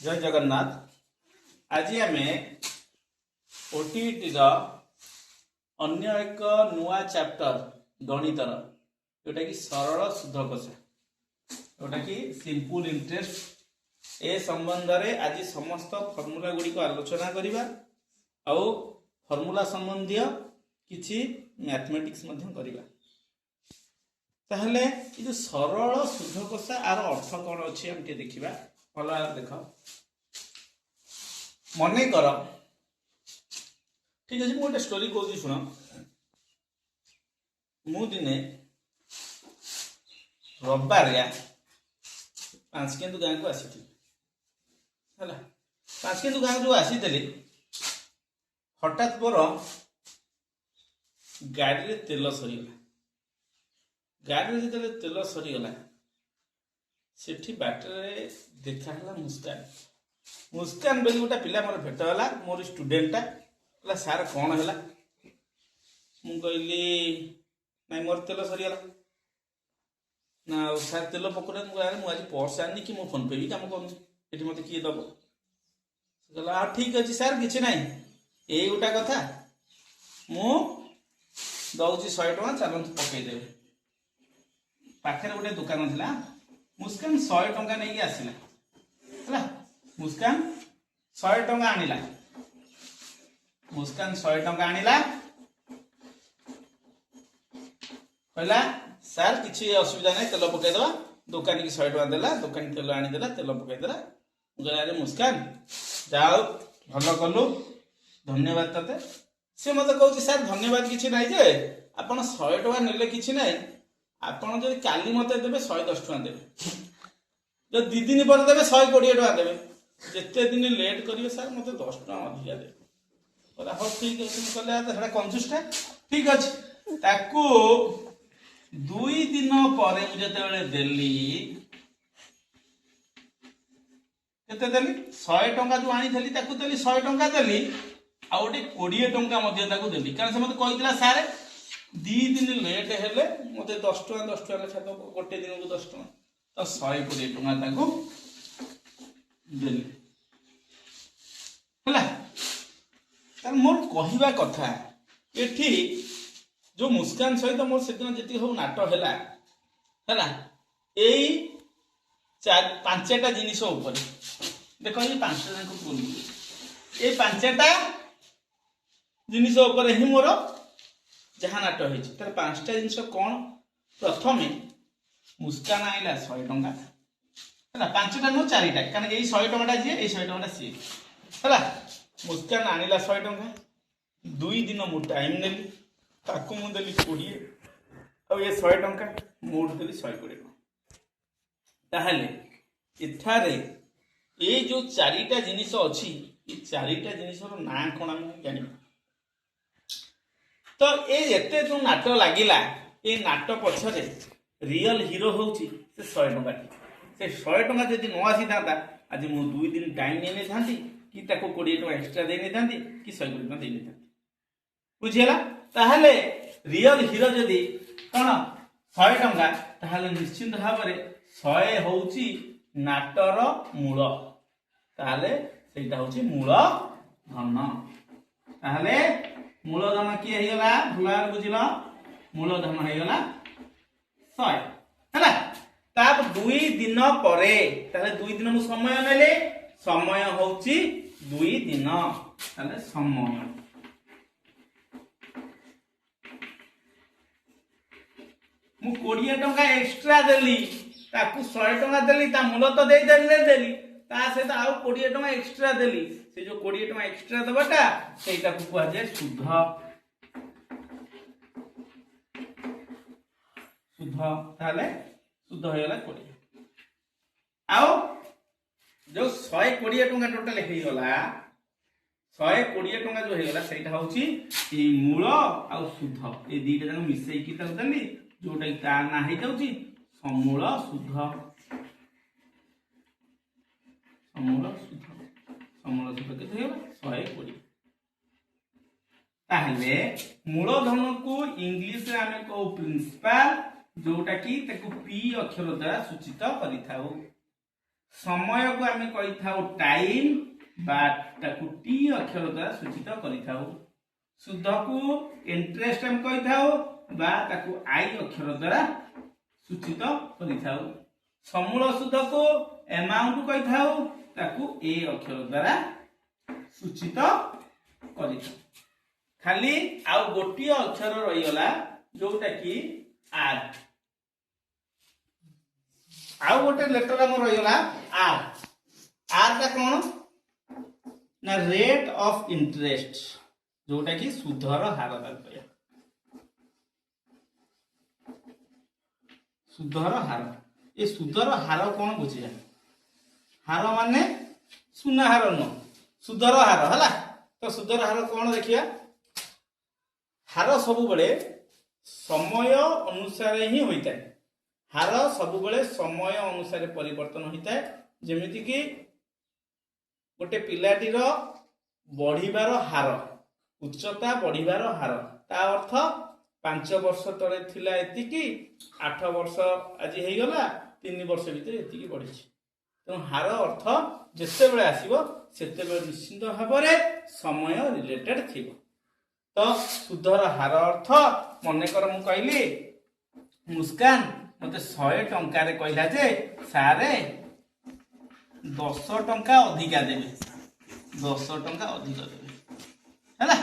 जय जगन्नाथ। आज आम ओटीटी अन्य एक नुआ चैप्टर गणितर जोटा कि सरल शुद्धकोश जोटा कि सिंपल इंटरेस्ट ए संबंध रे आज समस्त फर्मूला गुड़ी को आलोचना करवा आउ फर्मूला संबंधी किछि मैथमेटिक्स करवा। ताहले ये जो सरल शुद्धकोश आर अर्थ कौन अच्छी हम देखा भल देख मन कर ठीक अच्छे मुझे स्टोरी कहूँ शुण मु दिने रविवार 5 केन्दु गाँव को आसी है 5 केन्दु गाँव जो आसी हठात मोर गाड़ी रे तेल सरीगला। गाड़ी में जो तेल सरीगला सेठी बाटरे देखा मुस्कान मुस्कान बोली गोटे पिला मोर भेट है मोर स्टूडेंटा कहला सार कौन है मु कहली ना मोर तेल सरीगला ना सार तेल पकड़े मुझे पर्स आनी कि मो फोन पे भी कम कर मत किए दब कहला हाँ ठीक अच्छे सार किसी ना यही गोटा कथा मु दौची 100 टଙ୍କା चलते पकईदेवे पाखे गोटे दुकान था मुस्कान 100 टଙ୍କା नहीं आसला है मुस्कान 100 टଙ୍କା आनिला मुस्कान 100 टଙ୍କା आनिला कहला सार किसी असुविधा नहीं तेल पकईदे दुकानी की 100 टଙ୍କା देला दुकानी तेल आनीदेला तेल पकईदेला अरे मुस्कान जाओ भल कलु धन्यवाद ते सी मत कहूँ सार धन्यवाद किसी ना जे आप 100 टଙ୍କା नेले किसी ना आपड़ जो काली मत देवे 110 टଙ୍କା देवे जो 2 दिन पर देवे 120 टଙ୍କା देवे जिते दिन लेट करेंगे सार मत 10 टଙ୍କା अधिका देवे हाँ ठीक अच्छे कहले कंजूसटा ठीक अच्छे ताकू 2 दिन पर मुझे देली केते देली 100 टଙ୍କା जो आनी देली 100 टଙ୍କା देली आ गोटे 20 टଙ୍କା देली कारण से मत कही सारे 2 दिन लेट हेले मत 10 टଙ୍କା लेखा दब गोटे दिन को 10 टଙ୍କା तो 120 टଙ୍କା देली है मोर कहवा कथा एठी जो मुस्कान सहित मोर से दिन जी सब नाट है यही 5टा जिनिस देख ये 5टा जाक बोल ये 5टा जिनिस ही मोर जहाँ नाट हो 5टा जिनिस कौन प्रथम मुस्कान आईला 100 टଙ୍କା है 5टा नु 4टा कारण यही 100 टଙ୍କା जी यही 100 टଙ୍କା सी है मुस्कान आनिला 100 टଙ୍କା 2 दिन मु टाइम नेली ताकू मु देली 20 और ये 100 टଙ୍କା मोड़ देली 120 टଙ୍କା ताहले इथारे ये जो 4टा जिनिस अछि ये 4टा जिनिस रो ना कोन हम जानि तो ये एते जो नाट लागिला ये नाट पछरे रियल हीरो होउची से 100 टଙ୍କା से 100 टଙ୍କା जदि न आसी थांता आज मु 2 दिन टाइम ने थांती कि ताको 20 टଙ୍କା एक्स्ट्रा दे ने थांती कि 100 टଙ୍କା दे ने थांती बुझिला ताहले रियल हीरो जदि कोन 100 टଙ୍କା ताहले निश्चित भाव रे 100 होउची नाटर मूल ताहले सेटा होउची मूल धन ताहले मूल धन किए हो गला भुलार बुझिला मूल धन हो गला 100 हैला ताप 2 दिन परे ताले 2 दिन मु समय नेले समय होउची 2 दिन ताले समय मु 20 टଙ୍କା एक्स्ट्रा देली ताकू 100 टଙ୍କା देली ता मूल तो दे देली ता से आउ 20 टଙ୍କା एक्स्ट्रा देली से जो 20 टଙ୍କା एक्स्ट्रा दबाटा सेटा को कह जाय शुद्ध ताले शुद्ध हो गला 20 आउ जो 120 टଙ୍କା टोटल हे गला 120 टଙ୍କା जो हे गला सेटा होची ई मूल आ शुद्ध ए दीटा जन मिसई की त देली जोटा ता ना हे जाउची समूल शुद्ध केते होला 120 ताहले मूल धन को इंग्लिश रे आमे को प्रिंसिपल जोटा कि ताको पी अक्षर द्वारा सूचित करिथाउ समय को आम कही टाइम बा टी अक्षर द्वारा सूचित करिथाउ सुध को इंटरेस्ट आम कही बा आई अक्षर द्वारा सूचित करिथाउ समूल सुध को अमाउंट कही ए अक्षर द्वारा सूचित करिथाउ खाली आउ गोटे अक्षर रहीगला जोटा कि आर आउ गोटे लेटर आम रहीगला आर आर टा कौन ना रेट ऑफ इंटरेस्ट जोटा कि सुधर हार तार सुधर हार ये सुधर हार कौन बुझे हार माने सुना हार न सुधर हार है तो सुधर हार कौन देखिया हार सब बड़े समय अनुसार ही होता है हार सब बड़े समय अनुसार परिवर्तन होता है जेमिति कि गोटे पिलाटीर बढ़िबार हार उच्चता बढ़िबार हार ता अर्थ 5 वर्ष तले थिला एतिकी 8 वर्ष आज हो गला 3 वर्ष भितर एतिकी बढ़ी तेणु हार अर्थ जिते बेले आसीबो सेते बेले निश्चित भाव में समय रिलेटेड थी तो सुधर हार अर्थ मनकर मु कहली मुस्कान मते 100 टंका कहला जे सारे 10 टंका अधिका देवे 10 टंका अधिक देवे है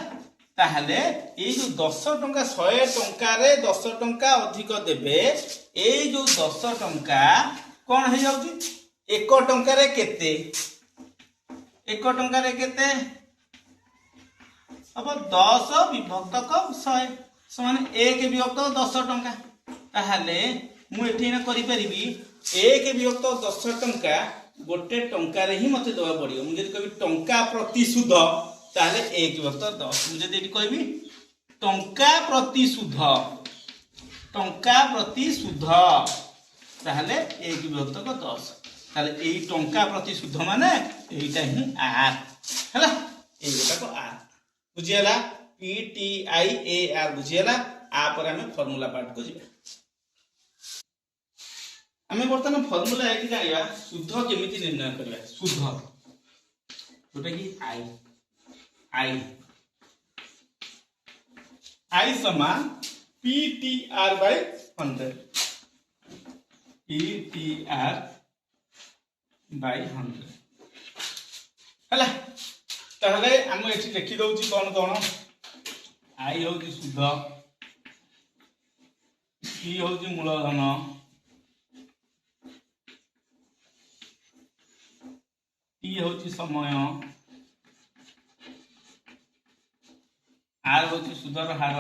ताहले ये जो 10 टंका 100 टंका रे 10 टंका अधिक देवे ये जो 10 टंका कौन हो जाउची 1 टंका रे केते 1 टंका रे केते अब 10 विभक्त 100 समान 1 विभक्त 10 टंका ताहले मु एठी ना करि परिबी 1 विभक्त 10 टंका गोटे टंका रे ही मते दवा पड़ियो मु जदी कहबी टंका प्रति सुध ताहले 1 विभक्त 10 मु जदी एठी कहबी टंका प्रति सुध ताहले 1 विभक्त 10 ताहले एई टंका प्रति सुध माने एइटा ही आर हैला एइटा को आर बुझियला पी टी आई ए आर बुझियला आ पर हमें फार्मूला पार्ट को जिबा हमें बर्तमान फार्मूला एक जानिबा शुद्ध केमिति निर्णय करबा शुद्ध जोटा कि आई समान PTR by 100 PTR by 100 हला ताहले हम एठी लिखि दउची कोन कोन आई होची शुद्ध P होची मूलधन टी होची समय आर होची सुधर हार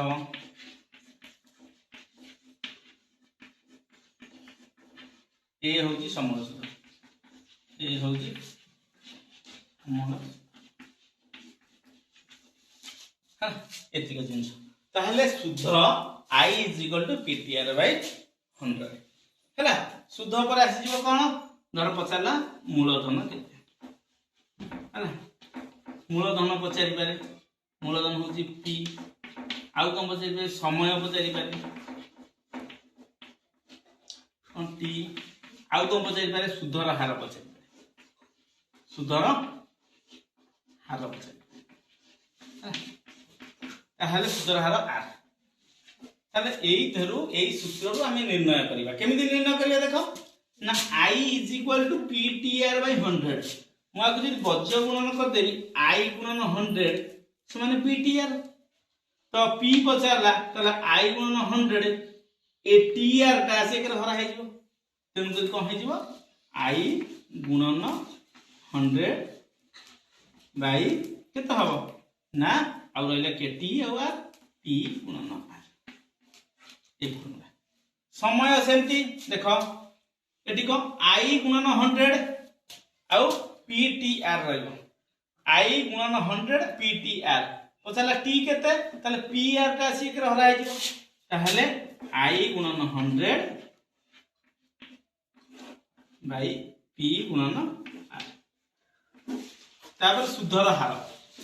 ए होची समूल सुध ए होची समूल हां एतिक जिंस ताहले शुद्ध I is equal to PTR by 100 हैला शुद्ध पर आसी जीव कोन धर पचारला मूलधन केते हैला मूलधन पचारि पारे मूलधन होची P आउ कोन पचारि पारे समय पचारि पारे टी आउ कोन पचारि पारे सुधर हार पचारि पारे सुधर हार पचारि ताहले सुधर हार आर ताले एई धरु एई सूत्ररु आमे निर्णय करिबा केमिति निर्णय करिया देखो ना I is equal to PTR by 100 मु आगु जदि बज्र गुणन कर देबी I गुणन 100 समान PTR तो P पचारला तला I गुणन 100 ए TR ता से कर हरा हे जिवो तेनु जदि कोन हे जिवो I गुणन 100 by केते हबो ना आ रहले के T आ P गुणन समय सेमती देख एटी को I गुणन 100 आउ PTR रहइबो I गुणन 100 PTR पछला T केते ताले PR का शीघ्र हरा हे जिवो ताहले I गुणन 100 बाय P गुणन R तापर सुधर हार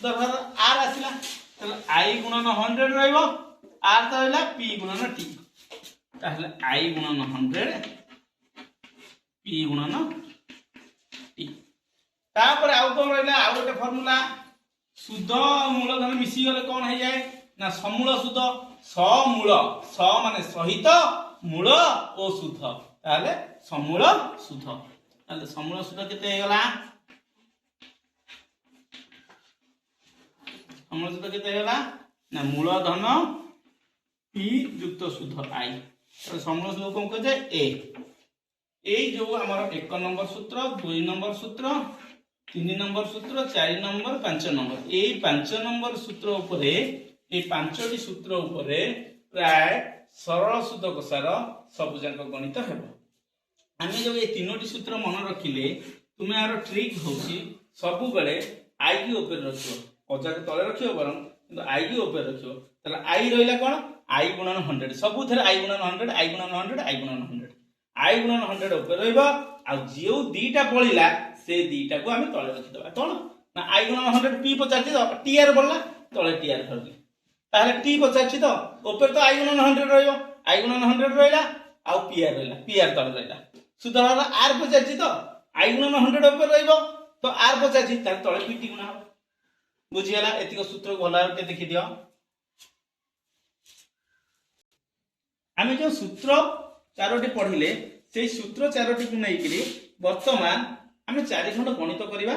R आसिला ताले I गुणन 100 रहइबो R तो हला P गुणन T ताहले I गुणन 100 P गुणन तापर आउ कौन रहा आउ गोटे फर्मूला शुद्ध मूलधन मिसी गले कौन हो जाए ना समूल शुद्ध समूल स माने सहित मूल और शुद्ध ताले समूल शुद्ध ताले समूल शुद्ध केते हे गला समूल शुद्ध केते हे गला ना मूलधन पी युक्त शुद्ध आई ताले समूल शुद्ध कौन कहते ए जो हमार 1 नंबर सूत्र 2 नंबर सूत्र 3 नंबर सूत्र 4 नंबर 5 नंबर ए 5 नंबर सूत्र उपरे ए 5टी सूत्र उपरे प्राय सरल शुद्ध कोसार सबुजाक गणित हेबो आमे जो ए 3टी सूत्र मन रखिले तुमे यार ट्रिक होची सब बेले आई की ऊपर रखियो पजा के तळे रखियो बरम किंतु आई की ऊपर रखियो तले आई रहला कोन आई गुणन 100 सब थरे आई गुणन 100 आई गुणन 100 आई गुणन 100 आई गुणन 100 ऊपर रहइबो आ जेउ दीटा पळिला से दीटा को आमे तळे रखि दबा कोन ना आई गुणन 100 पी 50 तो टीआर बोलला तळे टीआर धरली ताले टी 50 तो ऊपर तो आई गुणन 100 रहइबो आई गुणन 100 रहइला आ पीआर तळे रहइला शुद्ध होला आर 50 तो आई गुणन 100 ऊपर रहइबो तो आर 50 ताले तळे पीटी गुणा हो बुझियला एतिको सूत्र को भला के देखि दियो आमे जो सूत्र चारोटी पढ़िले से सूत्र चारोटी को नहीं करी वर्तमान आमे 4 खंड गणित करिबा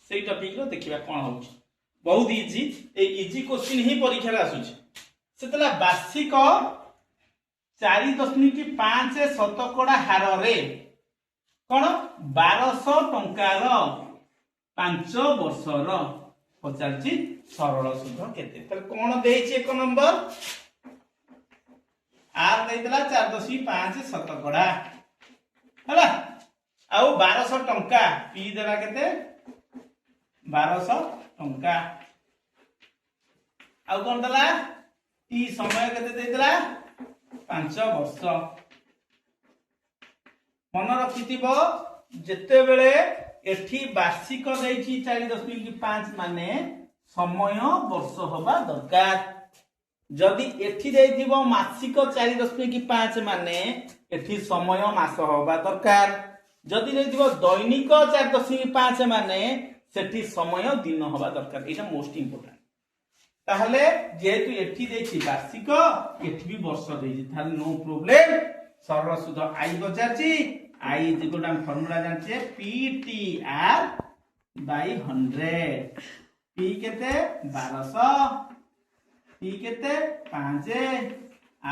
सेई टॉपिक रो देखिबा कोन होछ बहुत इजी ए इजी क्वेश्चन ही परीक्षा रे आसुछ सेतला वार्षिक 4.5 शतकड़ा हार रे कोन 1200 टंकार 5 वर्ष रो पचारची सरल शुद्ध केते तले कोन देछि 1 नंबर आर देइतला 4.5 शतकड़ा हला आउ 1200 टंका पी देला केते 1200 टंका आउ कोन देला टी समय केते देइतला 5 वर्ष मन रखिथिबो जेते बेले एठी वार्षिक देइछि 4.5 माने समय वर्ष होबा दरकार जदि एठी देइथिबो मासिक 4.5 माने एठी समय मास होबा दरकार जदि देइथिबो दैनिक 4.5 माने सेठी समय दिन होबा दरकार एटा मोस्ट इंपोर्टेंट ताहले जेहेतु एठी देइछि वार्षिक एठी भी वर्ष देइछि ताहले नो प्रॉब्लम सरल शुद्ध आई बचाची I is equal to formula जानछे पीटीआर बाय 100 पी केते 1200 पी केते 5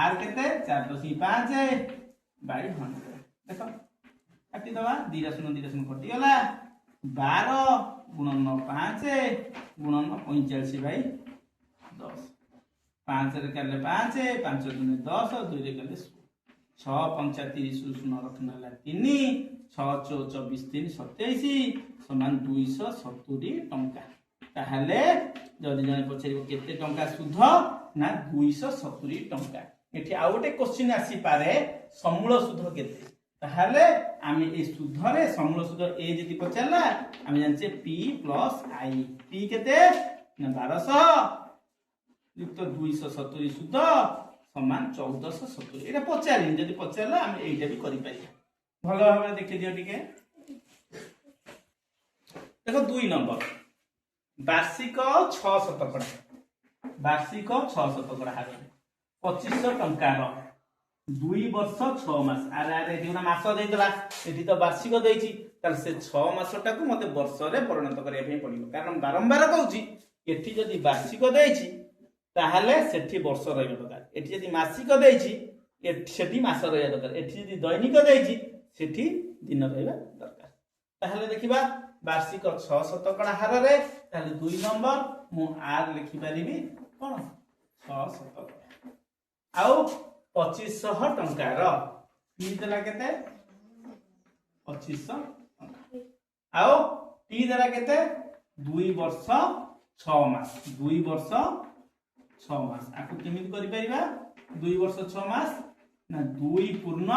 आर केते 4.5 बाय 100 देखो काटी दवा 2 शून्य कटि गला 12 गुणन 5 गुणन 45 बाय 10 5 रे करले 5 5 दुने 10 2 रे करले 6 5 30 शून्य रखना 3 6 4 24 3 27 समान 270 टंका ताहले जदि जने पछेरिबो केते टंका शुद्ध ना 270 टंका एठी आ गोटे क्वेश्चन आसी पारे समूल शुद्ध केते ताहले आमे ए शुद्ध रे समूल शुद्ध ए जति पछाला आमे जानचे p + i p केते ना 1200 युक्त 270 शुद्ध समान 1470 एटा पचारिन जदि पचारला हम एटा भी करि पारिबा भलो भाबे देखि दियो टिके देखो 2 नंबर वार्षिक 6 शतकड़ा वार्षिक 6 शतकड़ा हार 2500 टंका रो 2 वर्ष 6 मास आरे आरे दिना मास देइतला एठी तो वार्षिक देइछि ताल से 6 मासटा को मते वर्ष रे परिणत करिया पे पड़िबो कारण बारंबार कहूची एठी जदि वार्षिक देइछि ताहले सेठी वर्ष रहइबो दरकार एठी यदि मासिक देइछि एठी सेठी मास रहइबो दरकार एठी यदि दैनिक देइछि सेठी दिन रहइबो दरकार ताहले देखिबा वार्षिक 6 शतकड़ा हार रे ताहले 2 नंबर मु आर लिखि परिबी कोन 6 शतकड़ा आउ 2500 टंका रो पी देला केते 2500 टंका आउ टी देला केते 2 वर्ष 6 मास 2 वर्ष 6 मास आकु केमिति करि परिबा 2 वर्ष 6 मास ना 2 पूर्ण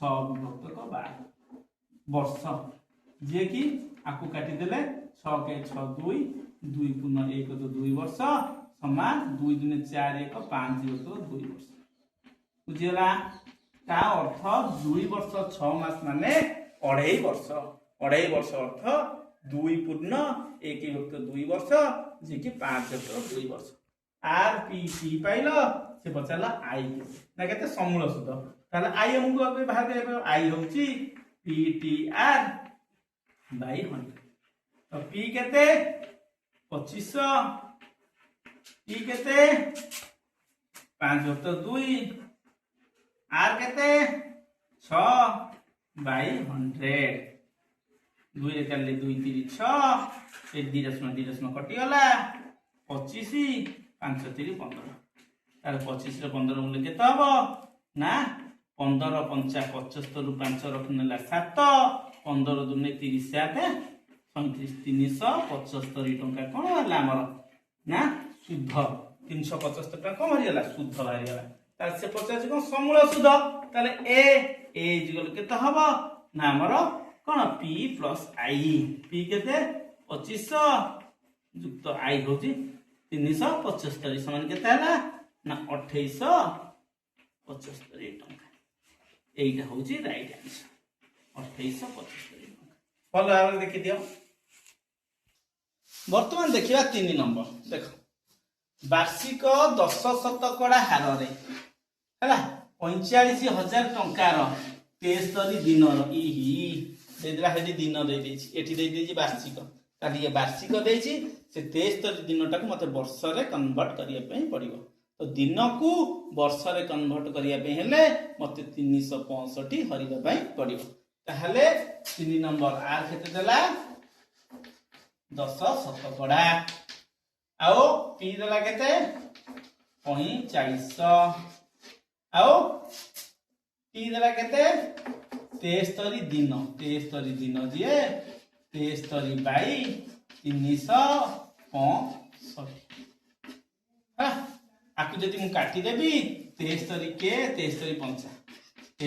6 विभक्त 12 वर्ष जे कि आकु काटी देले 6 के 6 2 2 पूर्ण 1 तो 2 वर्ष समान 2 दुने 4 1 5 तो 2 वर्ष बुझियला का अर्थ 2 वर्ष 6 मास माने 2.5 वर्ष 2.5 वर्ष अर्थ 2 पूर्ण 1 युक्त 2 वर्ष जे कि 5 युक्त 2 वर्ष आर पी पी पाइल से पचारा आई ना केते समूल सुध ताले आई हमको आगे बाहर करे आई होची पी टी आर बाय 100 तो पी केते 2500 पी केते 5 युक्त 2 आर केते 6 बाय 100 2 रे काले 2 3 6 ए 2 कटि गला 25 5 3 15 तार 25 रे 15 मूल्य केते हबो ना 15 5 75 रु 5 रखनेला 7 15 दुने 30 7 35 375 टंका कोन होला हमर ना शुद्ध 375 टंका कोन हरियला शुद्ध हरियला तार से 50 कोन समूल शुद्ध ताले ए इक्वल केते हबो ना हमर कोन p प्लस i p केते 2500 युक्त i होची 375 समान केते हला ना 2875 टंका एइटा होची राइट आंसर 2875 टंका फल आवे देखि दियो वर्तमान देखिबा 3 नंबर देखो वार्षिक 10 शतकड़ा हार रे हला 45000 टंका रो 73 दिन रो इही देदरा हेडी दिन दे देछि एठी दे देछि वार्षिक ताली ये वार्षिक देछि से 73 दिनटा को मते वर्ष रे कन्वर्ट करिया पई पड़िबो तो दिन को वर्ष रे कन्वर्ट करिया पई हेले मते 365 हरिबा पई पड़िबो ताहले 3 नंबर आर केते देला 10 शतकड़ा आओ पी देला केते 4500 आओ टी देला केते 73 दिन जे 73 बाई 365 आकु जदि मु काटी देबी 73 के 73 5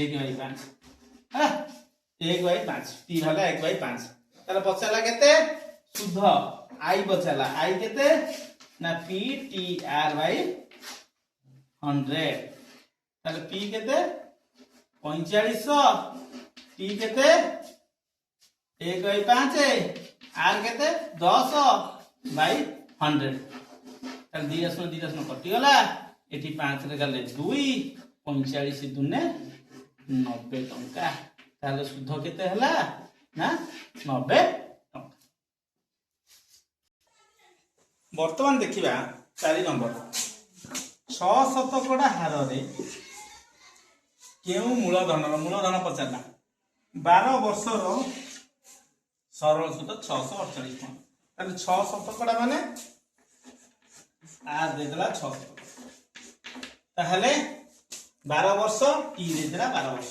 1 बाई 5 1 बाई 5 टी होला 1 बाई 5 ताला बचाला केते शुद्ध आई बचाला आई केते ना पी टी आर बाई 100 ताले पी केते 4500 टी केते 1 बाई 5 आर केते 10 बाई 100 ताले 2 कटि गला एठी 5 रे गले 2 45 दुने 90 टंका ताले शुद्ध केते हला ना 90 टंका वर्तमान देखिबा 4 नंबर 6 शतकड़ा हार रे केउ मूलधन पचारला 12 वर्ष रो सरल सूत्र 648 ताले 6 शतकड़ा माने आर दे देला 6 ताहले 12 वर्ष टी दे देला 12 वर्ष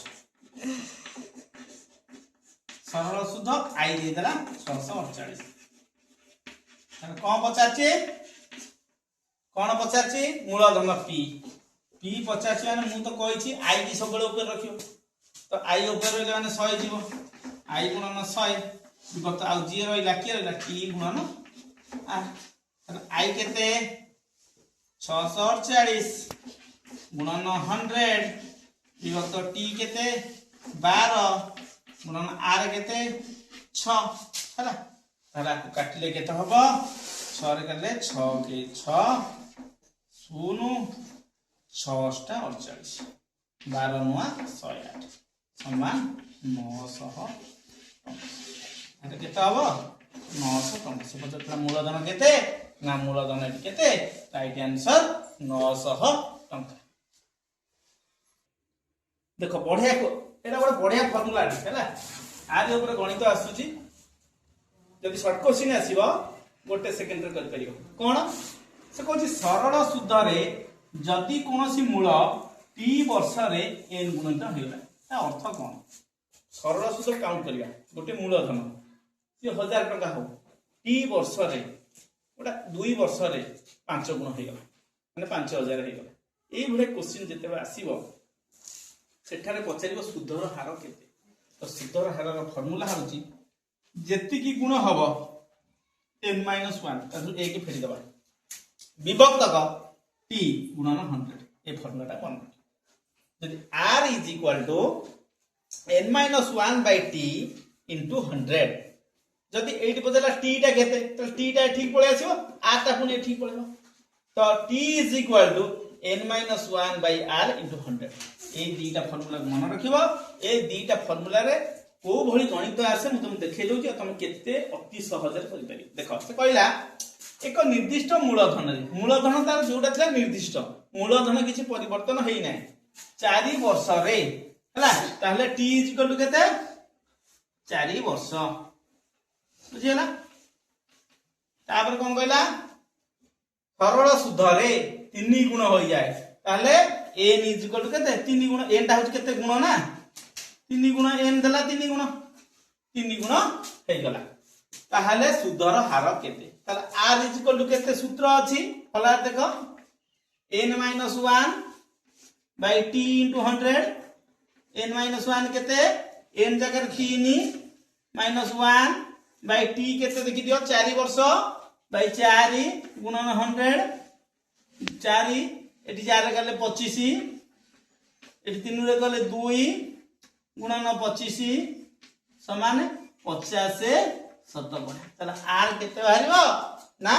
सरल सूत्र आई दे देला 648 ताले कोन पचारची मूलधन पी पी 50 माने मु तो कहिछि आई की सबले ऊपर रखियो तो आई ऊपर रहले माने 100 जीवो आई गुणन 100 विभक्त आ जी रहला के रहला टी गुणन आ आई केते 648 गुणन 100 विभक्त टी केते 12 गुणन आर केते 6 हला हला को काटले केते हबो 6 रे करले 6 के 6 0 6 टा 48 12 नुआ 108 समान 900 এটা কেতে হবো 900 टंका से पचतला मूलधन केते ना मूलधन एटी केते राइट आंसर 900 टंका देखो बढ़िया को एटा बड़ बढ़िया फार्मूला हैला आज ऊपर गणित आसुची जदि शॉर्ट क्वेश्चन आसीबो गोटे सेकंड रे कर परियो कोन से कहछि सरल शुद्ध रे जदि कोनोसी मूल टी वर्ष रे n गुणित होला ता अर्थ कोन सरल शुद्ध काउंट करिया गोटे मूलधन से 1000 टका हो टी वर्ष रे ओटा 2 वर्ष रे 5 गुण हे गला माने 5000 हे गला एई भले क्वेश्चन जते आसीबो सेठारे पचारिबो शुद्धर हार केते तो शुद्धर हार रो फार्मूला होची जेति की गुण हबो n - 1 तादु a के फेरी दबा विभक्तक t गुणन 100 ए फार्मूलाटा कोन यदि r = n - 1 / t * 100 जदि एठी पचाला टी टा केते तो टी टा ठीक पळे आसीबो आर टा पुनी ठीक पळेबो तो t is equal to n minus 1 by r into 100 ए दीटा फार्मूला मन रखिबो ए दीटा फार्मूला रे को भली गणित आसे म तुम देखै दउची तुम केते अति सहज रे करि पारि देखो से कहला एक निर्दिष्ट मूलधन तार जोटा था निर्दिष्ट मूलधन किसी परिवर्तन है ना 4 वर्ष रे हला ताहले t इज इक्वल टू केते 4 वर्ष बुझिला तापर कोन कहला सरल सुध रे 3 गुण हो जाए ताहले n इज इक्वल टू केते 3 गुण n ता हो केते गुण ना 3 गुण n देला 3 गुण हे गला ताहले सुधर हार केते ताहले r इज इक्वल टू केते सूत्र अछि हला देखो n minus 1 by t into 100 n minus 1 केते n जगह 3 माइनस 1 बाय t केते देखि दियो 4 वर्ष बाय 4 गुणन 100 4 एटी 4 गले 25 एटी 3 रे गले 2 गुणन 25 समान 50 शतकड़ा ताला r केते बाहरिबो ना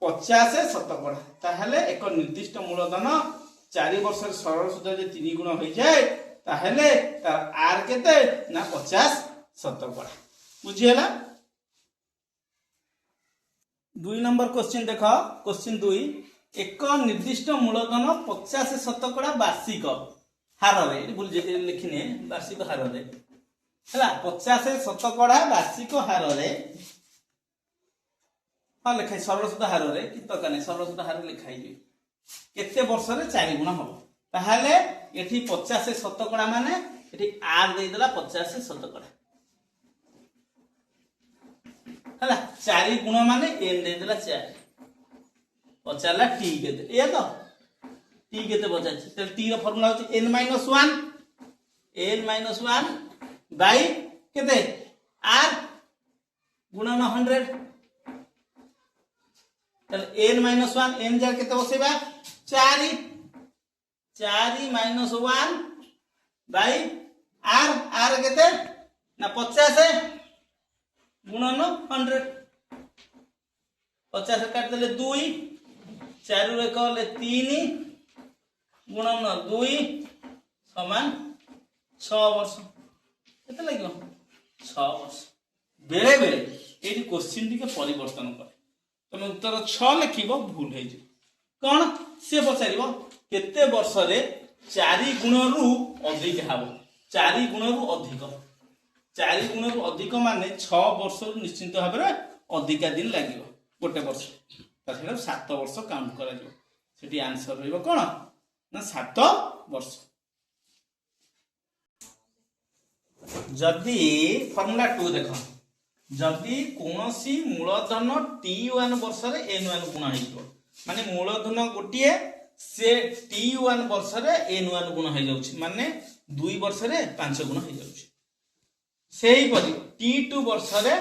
50 शतकड़ा ताहले एक निर्दिष्ट मूलधन 4 वर्ष सरल सुध जे 3 गुण होई जाय ताहले तार r केते ना 50 शतकड़ा बुझियला 2 नंबर क्वेश्चन देखो क्वेश्चन 2 एक निर्दिष्ट मूलधन 50 शतकड़ा वार्षिक हार रे भूल जे लिखिने वार्षिक हार रे हला 50 शतकड़ा वार्षिक हार रे हां लिखाई सरल सुध हार रे कि तो कने सरल सुध हार लिखाई जे केते वर्ष रे 4 गुण हो ताहाले एठी 50 शतकड़ा माने एठी r दे देला 50 शतकड़ा हला 4 गुण माने n दे देला 4 पचाला t केते ए तो t केते पचाछि त t रो फार्मूला होछि n माइनस 1 बाय केते r गुणन 100 त n माइनस 1 n जा केते बसेबा 4 माइनस 1 बाय r केते ना 50 गुणन 100 50 काट देले 2 4 रे कहले 3 गुणन 2 समान 6 वर्ष केते लागियो 6 वर्ष बेले बेले एटी क्वेश्चन टिके परिवर्तन करे तमे उत्तर 6 लिखिबो भूल हे जे कोन से पचारिबो केते वर्ष रे 4 गुण रु अधिक हाबो 4 गुण रु अधिक 4 गुण रु अधिक माने 6 वर्ष रु निश्चित भाबरे अधिका दिन लागियो गोटे वर्ष तासेर 7 वर्ष काउंट करा जो सेठी आंसर रहइबो कोन ना 7 वर्ष जदि फार्मूला 2 देखो जदि कोनोसी मूलधन t1 वर्ष रे n1 गुण हेइबो माने मूलधन गोटिए से t1 वर्ष रे n1 गुण हे जाउछि माने 2 वर्ष रे 5 गुण हे जाउछि सेही परि t2 वर्ष रे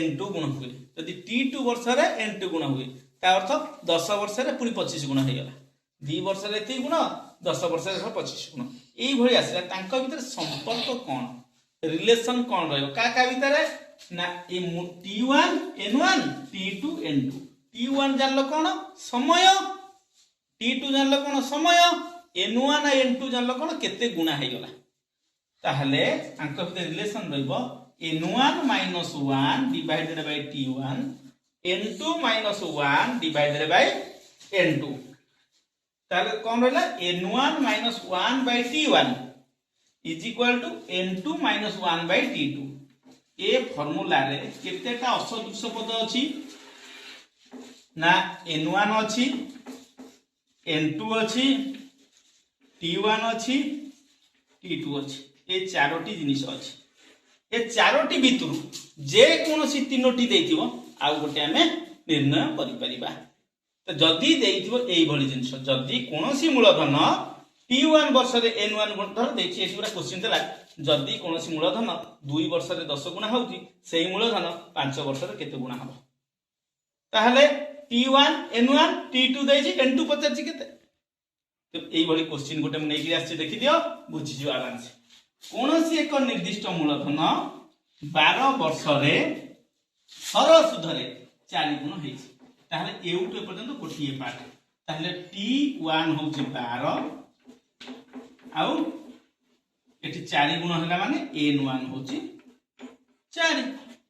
n2 गुण हुए यदि t2 वर्ष रे n2 गुण हुए ता अर्थ 10 वर्ष रे पुनी 25 गुण हे गेला 2 वर्ष रे 3 गुण 10 वर्ष रे 25 गुण एई भଳି आसिला तांका भीतर संपर्क कोन रिलेशन कोन रहयो का भीतर ना ए t1 n1 t2 n2 t1 जानलो कोन समय t2 जानलो कोन समय n1 आ n2 जानलो कोन केते गुणा हे गेला ताहले तांका भीतर रिलेशन रहइबो n1 - 1 divided by t1 n2 - 1 divided by n2 ताले कोन रहला n1 - 1 by t1 is equal to n2 - 1 by t2 ए फार्मूला रे केतेटा असदृश पद अछि ना n1 अछि n2 अछि t1 अछि t2 अछि ए चारोटी जिनिस अछि ए चारोटी भितरु जे कोनोसी तीनोटी देइथिबो आ गोटे हमें निर्णय करि परिबा तो जदी देइथिबो एई भली जिनिस जदी कोनोसी मूलधन t1 वर्ष रे n1 गुण धर देखि एठी पूरा क्वेश्चन देला जदी कोनोसी मूलधन 2 वर्ष रे 10 गुणा होउची सेही मूलधन 5 वर्ष रे केते गुणा हबो ताहले t1 n1 t2 देइछि n2 पचाछि केते तो एई भली क्वेश्चन गोटे हम नेकी आछि देखि दियो बुझि जियो आराम से कोनोसी एक निर्दिष्ट मूलधन 12 वर्ष रे हर सुधरे 4 गुण होइछि ताहले एउटु ए पर्यंत गोटिए पार्ट ताहले t1 होउछि 12 आउ एठी 4 गुण होला माने n1 होउछि 4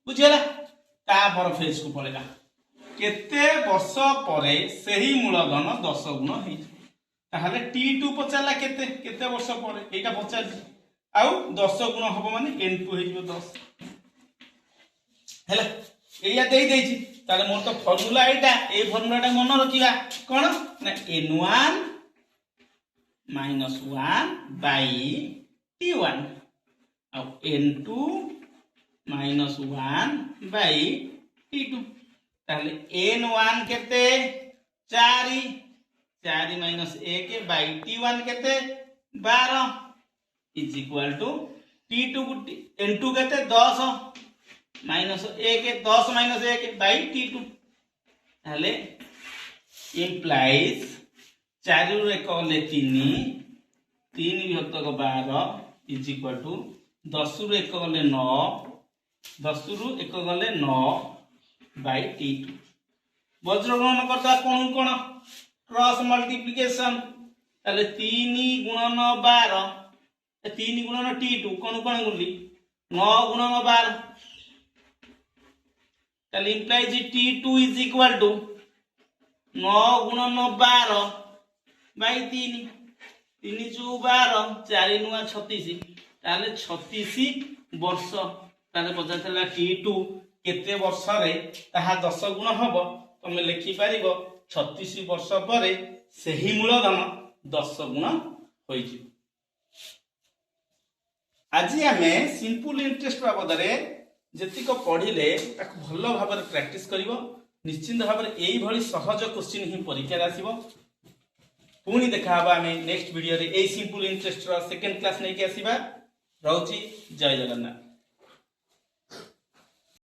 बुझियला ता पर फेज को पळेला केते वर्ष परे सही मूलधन 10 गुण होई ताहले t2 पचारला केते केते वर्ष परे एटा पचार आउ 10 गुण हबो माने n2 होई जिवो 10 हैला एया देई देछि ताले मोर तो फार्मूला एटा ए फार्मूलाटा मन रखिबा कोन ना n1 -1 बाय t1 आउ n2 -1 बाय t2 ताले n1 केते 4 4 - 1 बाय t1 केते 12 is equal to t2 n2 केते 10 -1 10 - 1 बाय t2 ताले implies 4 ରୁ 1 गले 3 3 विभक्त 12 इज इक्वल टू 10 ରୁ 1 गले 9 10 ରୁ 1 गले 9 बाय t2 वज्र गणन करता कोन क्रॉस मल्टीप्लिकेशन ताले 3 गुणन 12 3 गुणन t2 कोन गुणली 9 गुणन 12 ताले implies t2 is equal to 9 गुणन 12 बाय 3 3 × 12 4 × 36 ताले 36 वर्ष ताले पचारला t2 केते वर्ष रे ताहा 10 गुण हबो तमे लिखि पारिबो 36 वर्ष परे सही मूलधन 10 गुण होई छि आज आमे सिंपल इंटरेस्ट बाबद रे जतिक पढिले ताको भलो भाबरे प्रैक्टिस करिवो निश्चित भाबरे एई भली सहज क्वेश्चन ही परीक्षा रे आसीबो पुनी देखा हबा आमे नेक्स्ट वीडियो रे एई सिंपल इंटरेस्ट रो सेकंड क्लास नै के आसीबा रहउची जय जगन्नाथ।